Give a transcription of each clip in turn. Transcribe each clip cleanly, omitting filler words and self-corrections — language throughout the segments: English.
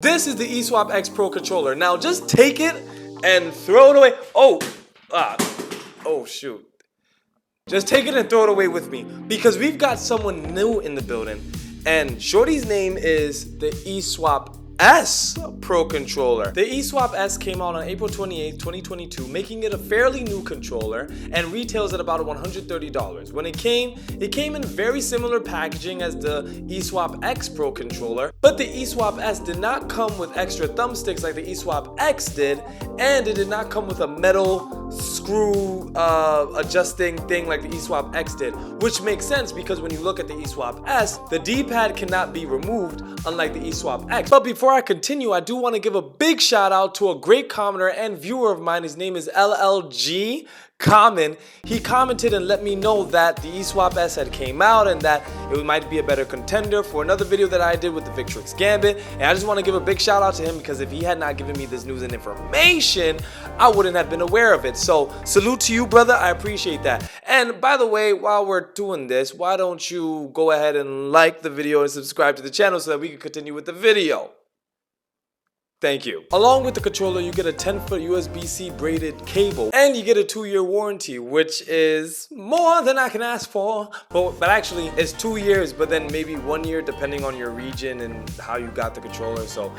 This is the Eswap X Pro controller. Now just take it and throw it away. Oh shoot. Just take it and throw it away with me because we've got someone new in the building, and Shorty's name is the Eswap S Pro controller. The Eswap S came out on April 28th, 2022, making it a fairly new controller and retails at about $130. When it came in very similar packaging as the Eswap X Pro controller, but the Eswap S did not come with extra thumbsticks like the Eswap X did, and it did not come with a metal screw adjusting thing like the Eswap X did, which makes sense because when you look at the Eswap S, the D-pad cannot be removed unlike the Eswap X. But before I continue, I do want to give a big shout out to a great commenter and viewer of mine. His name is LLG Common. He commented and let me know that the Eswap S had came out and that it might be a better contender for another video that I did with the Victrix Gambit, and I just want to give a big shout out to him because if he had not given me this news and information, I wouldn't have been aware of it. So salute to you, brother. I appreciate that. And by the way, while we're doing this, why don't you go ahead and like the video and subscribe to the channel so that we can continue with the video. Thank you. Along with the controller, you get a 10-foot USB-C braided cable, and you get a 2-year warranty, which is more than I can ask for. But actually, it's 2 years, but then maybe 1 year depending on your region and how you got the controller. So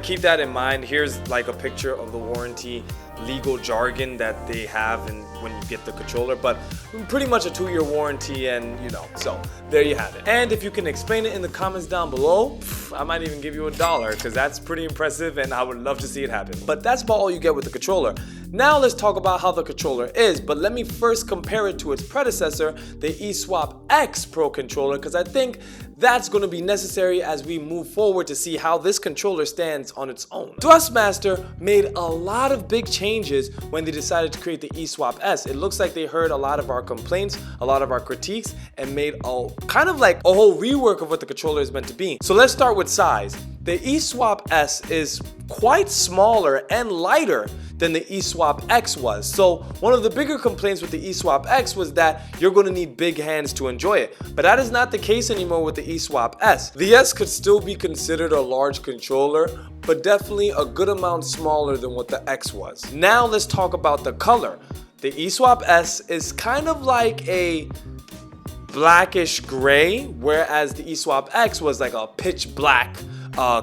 keep that in mind. Here's like a picture of the warranty legal jargon that they have and when you get the controller, but pretty much a 2-year warranty, and you know, so there you have it. And if you can explain it in the comments down below, I might even give you $1 because that's pretty impressive and I would love to see it happen. But that's about all you get with the controller. Now let's talk about how the controller is, but let me first compare it to its predecessor, the Eswap X Pro controller, because I think that's going to be necessary as we move forward to see how this controller stands on its own. Thrustmaster made a lot of big changes when they decided to create the Eswap S. It looks like they heard a lot of our complaints, a lot of our critiques, and made a kind of like a whole rework of what the controller is meant to be. So let's start with size. The Eswap S is quite smaller and lighter than the Eswap X was. So one of the bigger complaints with the Eswap X was that you're going to need big hands to enjoy it. But that is not the case anymore with the Eswap S. The S could still be considered a large controller, but definitely a good amount smaller than what the X was. Now let's talk about the color. The Eswap S is kind of like a blackish gray, whereas the Eswap X was like a pitch black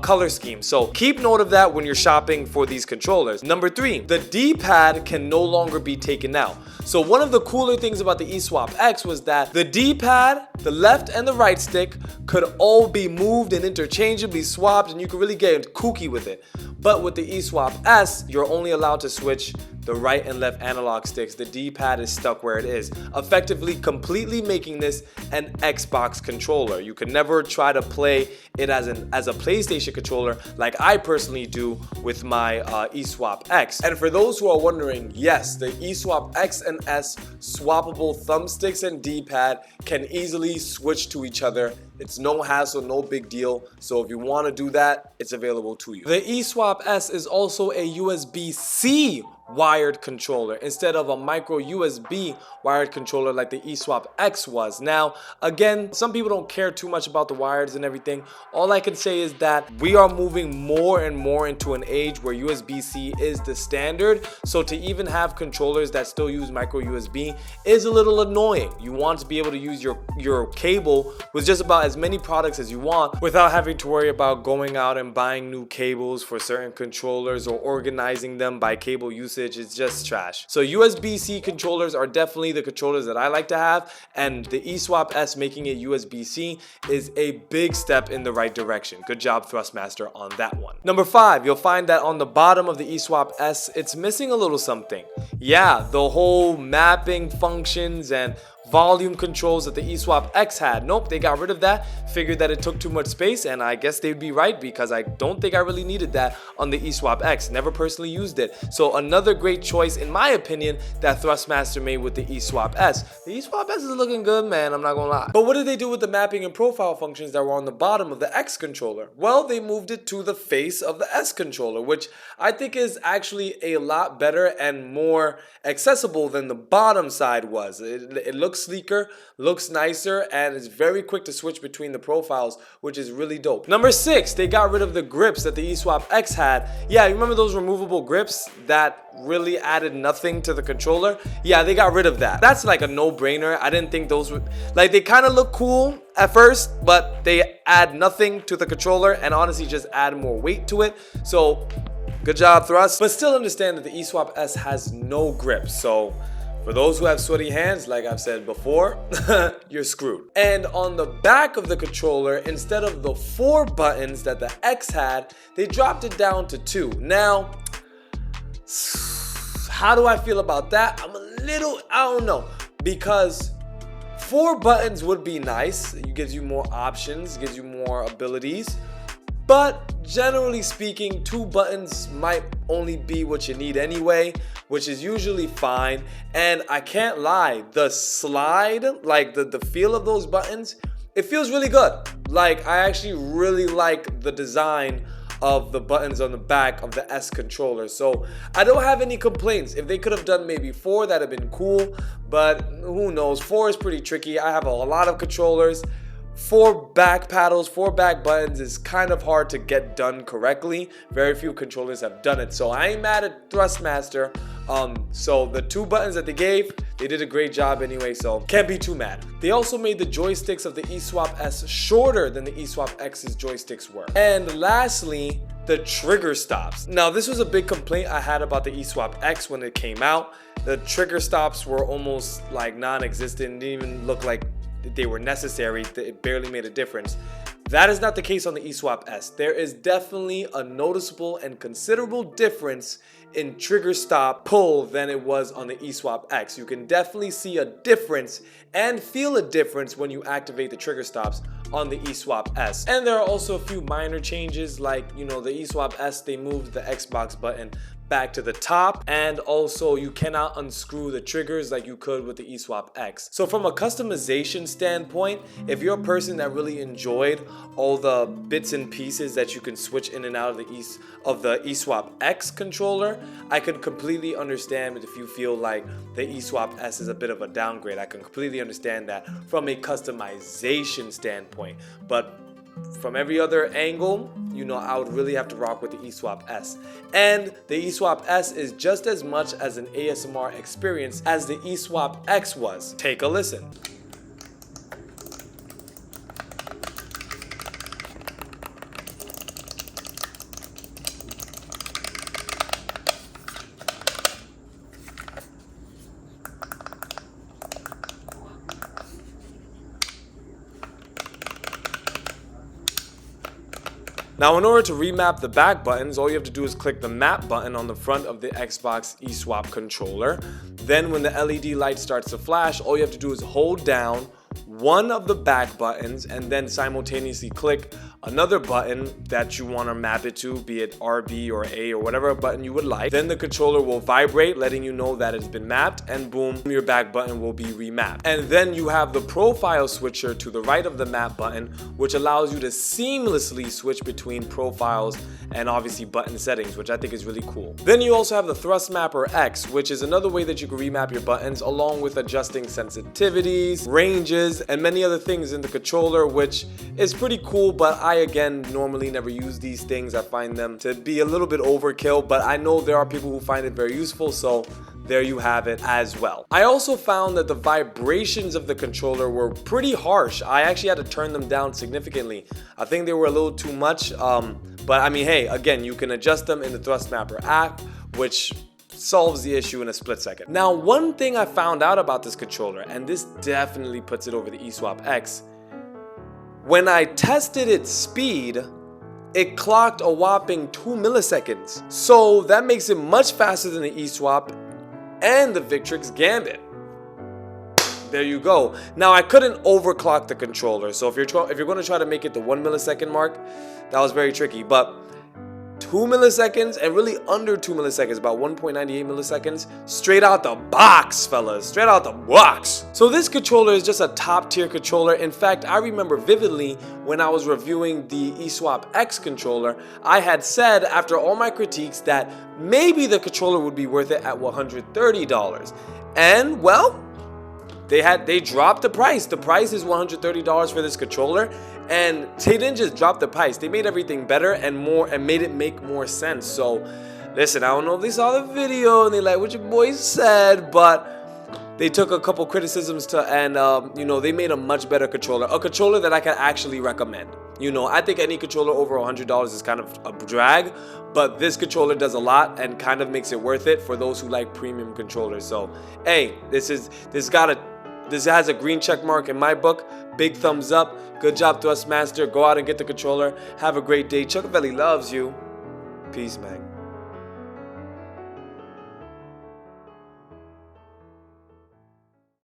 color scheme. So keep note of that when you're shopping for these controllers. Number 3, the D-pad can no longer be taken out. So one of the cooler things about the Eswap X was that the D-pad, the left and the right stick could all be moved and interchangeably swapped, and you could really get kooky with it. But with the Eswap S, you're only allowed to switch the right and left analog sticks. The D-pad is stuck where it is, effectively completely making this an Xbox controller. You can never try to play it as a PlayStation controller like I personally do with my Eswap X. And for those who are wondering, yes, the Eswap X and S swappable thumbsticks and D-pad can easily switch to each other. It's no hassle, no big deal. So if you want to do that, it's available to you. The Eswap S is also a USB-C wired controller instead of a micro USB wired controller like the Eswap X was. Now, again, some people don't care too much about the wires and everything. All I can say is that we are moving more and more into an age where USB-C is the standard. So to even have controllers that still use micro USB is a little annoying. You want to be able to use your cable with just about as many products as you want without having to worry about going out and buying new cables for certain controllers or organizing them by cable usage. It's just trash. So USB-C controllers are definitely the controllers that I like to have, and the Eswap S making it USB-C is a big step in the right direction. Good job, Thrustmaster, on that one. Number 5, you'll find that on the bottom of the Eswap S, it's missing a little something. Yeah, the whole mapping functions and volume controls that the Eswap X had. Nope, they got rid of that, figured that it took too much space, and I guess they'd be right because I don't think I really needed that on the Eswap X. Never personally used it. So another great choice, in my opinion, that Thrustmaster made with the Eswap S. The Eswap S is looking good, man, I'm not gonna lie. But what did they do with the mapping and profile functions that were on the bottom of the X controller? Well, they moved it to the face of the S controller, which I think is actually a lot better and more accessible than the bottom side was. It looks sleeker, looks nicer, and it's very quick to switch between the profiles, which is really dope. Number 6, they got rid of the grips that the Eswap X had. Yeah, you remember those removable grips that really added nothing to the controller? Yeah, they got rid of that. That's like a no-brainer. I didn't think those would, like, they kind of look cool at first, but they add nothing to the controller and honestly just add more weight to it. So good job, Thrust. But still understand that the Eswap S has no grip. So for those who have sweaty hands, like I've said before, you're screwed. And on the back of the controller, instead of the 4 buttons that the X had, they dropped it down to 2. Now, how do I feel about that? I'm a little, I don't know, because 4 buttons would be nice. It gives you more options, gives you more abilities. But generally speaking, 2 buttons might only be what you need anyway, which is usually fine. And I can't lie, the slide, like the feel of those buttons, it feels really good. Like, I actually really like the design of the buttons on the back of the S controller. So I don't have any complaints. If they could have done maybe 4, that'd have been cool, but who knows? 4 is pretty tricky. I have a lot of controllers. 4 back paddles, 4 back buttons is kind of hard to get done correctly. Very few controllers have done it. So I ain't mad at Thrustmaster. So the 2 buttons that they gave, they did a great job anyway, so can't be too mad. They also made the joysticks of the Eswap S shorter than the Eswap X's joysticks were. And lastly, the trigger stops. Now, this was a big complaint I had about the Eswap X when it came out. The trigger stops were almost like non-existent, didn't even look like they were necessary. It barely made a difference. That is not the case on the Eswap S. There is definitely a noticeable and considerable difference in trigger stop pull than it was on the Eswap X. You can definitely see a difference and feel a difference when you activate the trigger stops on the Eswap S. And there are also a few minor changes, like, you know, the Eswap S, they moved the Xbox button back to the top, and also you cannot unscrew the triggers like you could with the Eswap X. So from a customization standpoint, if you're a person that really enjoyed all the bits and pieces that you can switch in and out of the Eswap X controller, I could completely understand if you feel like the Eswap S is a bit of a downgrade. I can completely understand that from a customization standpoint, but from every other angle, you know, I would really have to rock with the Eswap S. And the Eswap S is just as much as an ASMR experience as the Eswap X was. Take a listen. Now, in order to remap the back buttons, all you have to do is click the map button on the front of the Xbox Eswap controller. Then when the LED light starts to flash, all you have to do is hold down one of the back buttons and then simultaneously click another button that you want to map it to, be it RB or A or whatever button you would like. Then the controller will vibrate, letting you know that it's been mapped, and boom, your back button will be remapped. And then you have the profile switcher to the right of the map button, which allows you to seamlessly switch between profiles and obviously button settings, which I think is really cool. Then you also have the Thrustmapper X, which is another way that you can remap your buttons, along with adjusting sensitivities, ranges, and many other things in the controller, which is pretty cool, but I again normally never use these things. I find them to be a little bit overkill, but I know there are people who find it very useful, so there you have it as well. I also found that the vibrations of the controller were pretty harsh. I actually had to turn them down significantly. I think they were a little too much, but I mean, hey, again, you can adjust them in the Thrustmapper app, which solves the issue in a split second. Now, one thing I found out about this controller, and this definitely puts it over the Eswap X, when I tested its speed, it clocked a whopping 2 milliseconds. So that makes it much faster than the Eswap and the Victrix Gambit. There you go. Now, I couldn't overclock the controller, so if you're going to try to make it the 1 millisecond mark, that was very tricky, but 2 milliseconds and really under 2 milliseconds, about 1.98 milliseconds, straight out the box, fellas, straight out the box. So this controller is just a top tier controller. In fact, I remember vividly when I was reviewing the Eswap X controller, I had said after all my critiques that maybe the controller would be worth it at $130. And well, they dropped the price. The price is $130 for this controller, and they didn't just drop the price. They made everything better and more, and made it make more sense. So listen, I don't know if they saw the video and they like what your boy said, but they took a couple criticisms to, and you know, they made a much better controller, a controller that I can actually recommend. You know, I think any controller over $100 is kind of a drag, but this controller does a lot and kind of makes it worth it for those who like premium controllers. So hey, this has a green check mark in my book. Big thumbs up. Good job, Thrustmaster. Go out and get the controller. Have a great day. Chukavelli loves you. Peace, man.